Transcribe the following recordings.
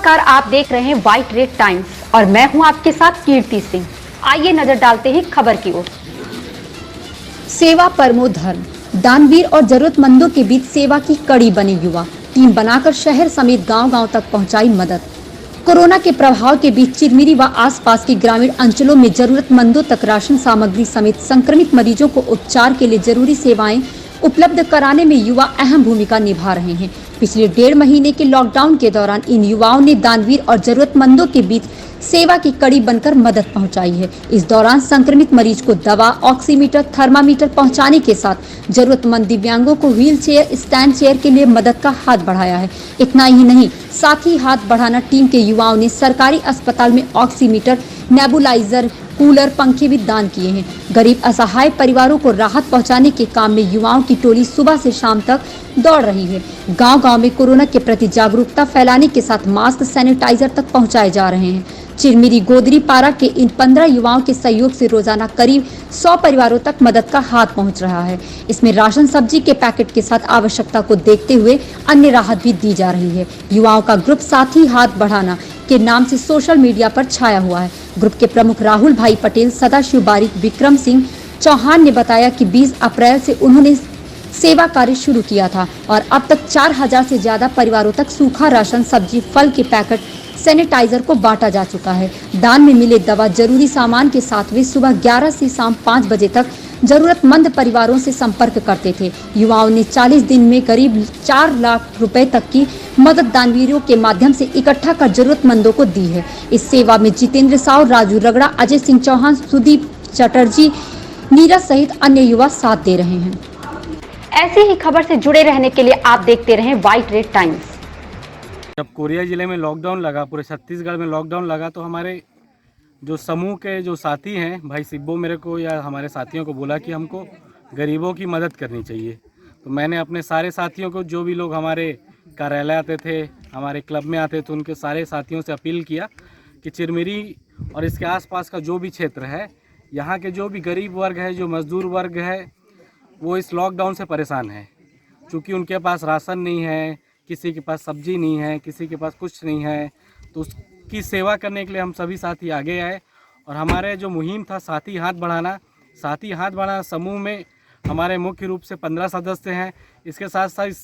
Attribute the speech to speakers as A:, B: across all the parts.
A: नमस्कार, आप देख रहे हैं व्हाइट रेड टाइम्स और मैं हूं आपके साथ कीर्ति सिंह। आइए नजर डालते हैं खबर की ओर। सेवा परमो धर्म, दानवीर और जरूरतमंदों के बीच सेवा की कड़ी बने युवा, टीम बनाकर शहर समेत गांव-गांव तक पहुंचाई मदद। कोरोना के प्रभाव के बीच चिरमिरी व आसपास के ग्रामीण अंचलों में जरूरतमंदों तक राशन सामग्री समेत संक्रमित मरीजों को उपचार के लिए जरूरी सेवाएं उपलब्ध कराने में युवा अहम भूमिका निभा रहे हैं। पिछले 1.5 महीने के लॉकडाउन के दौरान इन युवाओं ने दानवीर और जरूरतमंदों के बीच सेवा की कड़ी बनकर मदद पहुंचाई है। इस दौरान संक्रमित मरीज को दवा, ऑक्सीमीटर, थर्मामीटर पहुंचाने के साथ जरूरतमंद दिव्यांगों को व्हील चेयर, स्टैंड चेयर के लिए मदद का हाथ बढ़ाया है। इतना ही नहीं, साथ ही हाथ बढ़ाना टीम के युवाओं ने सरकारी अस्पताल में ऑक्सीमीटर, नेबुलाइजर, कूलर, पंखे भी दान किए हैं। गरीब असहाय परिवारों को राहत पहुंचाने के काम में युवाओं की टोली सुबह से शाम तक दौड़ रही है। गांव-गांव में कोरोना के प्रति जागरूकता फैलाने के साथ मास्क, सैनिटाइजर तक पहुंचाए जा रहे हैं। चिरमिरी गोदरी पारा के इन 15 युवाओं के सहयोग से रोजाना करीब 100 परिवारों तक मदद का हाथ पहुंच रहा है। इसमें राशन, सब्जी के पैकेट के साथ आवश्यकता को देखते हुए अन्य राहत भी दी जा रही है। युवाओं का ग्रुप साथी हाथ बढ़ाना के नाम से सोशल मीडिया पर छाया हुआ है। ग्रुप के प्रमुख राहुल भाई पटेल, सदाशिव बारिक, विक्रम सिंह चौहान ने बताया कि 20 अप्रैल से उन्होंने सेवा कार्य शुरू किया था और अब तक 4000 से ज्यादा परिवारों तक सूखा राशन, सब्जी, फल के पैकेट, सैनिटाइजर को बांटा जा चुका है। दान में मिले दवा, जरूरी सामान के साथ वे सुबह 11 से शाम 5 बजे तक जरूरतमंद परिवारों से संपर्क करते थे। युवाओं ने 40 दिन में करीब 4 लाख रुपए तक की मदद दानवीरों के माध्यम से इकट्ठा कर जरूरतमंदों को दी है। इस सेवा में जितेंद्र साव, राजू रगड़ा, अजय सिंह चौहान, सुदीप चटर्जी, नीरज सहित अन्य युवा साथ दे रहे हैं। ऐसी ही खबर से जुड़े रहने के लिए आप देखते रहें व्हाइट रेड टाइम्स।
B: जब कोरिया ज़िले में लॉकडाउन लगा, पूरे छत्तीसगढ़ में लॉकडाउन लगा, तो हमारे जो समूह के जो साथी हैं, भाई सिब्बो मेरे को या हमारे साथियों को बोला कि हमको गरीबों की मदद करनी चाहिए। तो मैंने अपने सारे साथियों को, जो भी लोग हमारे कार्यालय आते थे, हमारे क्लब में आते थे, उनके सारे साथियों से अपील किया कि चिरमिरी और इसके आसपास का जो भी क्षेत्र है, यहाँ के जो भी गरीब वर्ग है, जो मजदूर वर्ग है, वो इस लॉकडाउन से परेशान है। चूँकि उनके पास राशन नहीं है, किसी के पास सब्जी नहीं है, किसी के पास कुछ नहीं है, तो उसकी सेवा करने के लिए हम सभी साथी आगे आए। और हमारे जो मुहिम था साथी हाथ बढ़ाना समूह में हमारे मुख्य रूप से 15 सदस्य हैं। इसके साथ साथ इस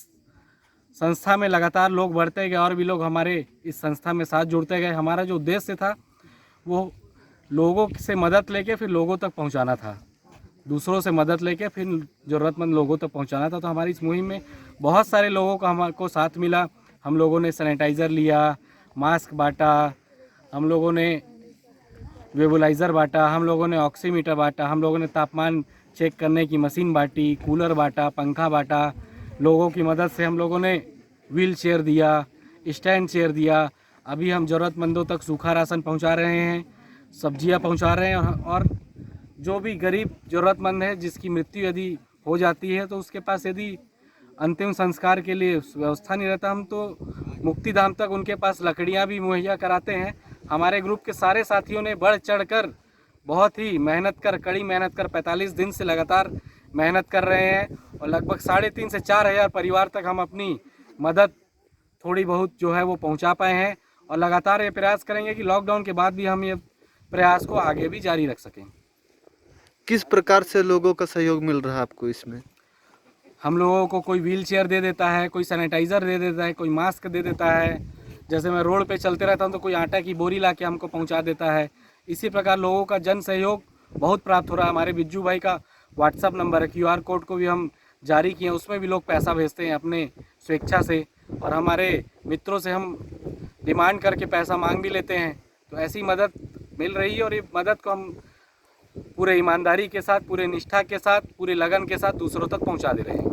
B: संस्था में लगातार लोग बढ़ते गए और भी लोग हमारे इस संस्था में साथ जुड़ते गए। हमारा जो उद्देश्य था वो लोगों से मदद लेके फिर लोगों तक पहुंचाना था, दूसरों से मदद लेके फिर ज़रूरतमंद लोगों तक पहुंचाना था। तो हमारी इस मुहिम में बहुत सारे लोगों का हमको साथ मिला। हम लोगों ने सैनिटाइज़र लिया, मास्क बांटा, हम लोगों ने वेबुलाइज़र बांटा, हम लोगों ने ऑक्सीमीटर बांटा, हम लोगों ने तापमान चेक करने की मशीन बांटी, कूलर बांटा, पंखा बांटा। लोगों की मदद से हम लोगों ने व्हील चेयर दिया, स्टैंड चेयर दिया। अभी हम ज़रूरतमंदों तक सूखा राशन पहुँचा रहे हैं, सब्जियाँ पहुँचा रहे हैं। और जो भी गरीब ज़रूरतमंद है, जिसकी मृत्यु यदि हो जाती है तो उसके पास यदि अंतिम संस्कार के लिए व्यवस्था नहीं रहता, हम तो मुक्तिधाम तक उनके पास लकड़ियां भी मुहैया कराते हैं। हमारे ग्रुप के सारे साथियों ने बढ़ चढ़कर बहुत ही कड़ी मेहनत कर 45 दिन से लगातार मेहनत कर रहे हैं और लगभग 3.5 से 4 हज़ार परिवार तक हम अपनी मदद थोड़ी बहुत जो है वो पहुँचा पाए हैं। और लगातार ये प्रयास करेंगे कि लॉकडाउन के बाद भी हम ये प्रयास को आगे भी जारी रख सकें।
C: किस प्रकार से लोगों का सहयोग मिल रहा है आपको इसमें?
B: हम लोगों को कोई व्हील चेयर दे देता है, कोई सैनिटाइज़र दे देता है, कोई मास्क दे देता है। जैसे मैं रोड पे चलते रहता हूँ तो कोई आटा की बोरी ला के हमको पहुँचा देता है। इसी प्रकार लोगों का जन सहयोग बहुत प्राप्त हो रहा है। हमारे बिज्जू भाई का व्हाट्सअप नंबर है, QR कोड को भी हम जारी किए हैं, उसमें भी लोग पैसा भेजते हैं अपने स्वेच्छा से। और हमारे मित्रों से हम डिमांड करके पैसा मांग भी लेते हैं। तो ऐसी मदद मिल रही है और ये मदद को हम पूरे ईमानदारी के साथ, पूरे निष्ठा के साथ, पूरे लगन के साथ दूसरों तक पहुंचा दे रहे हैं।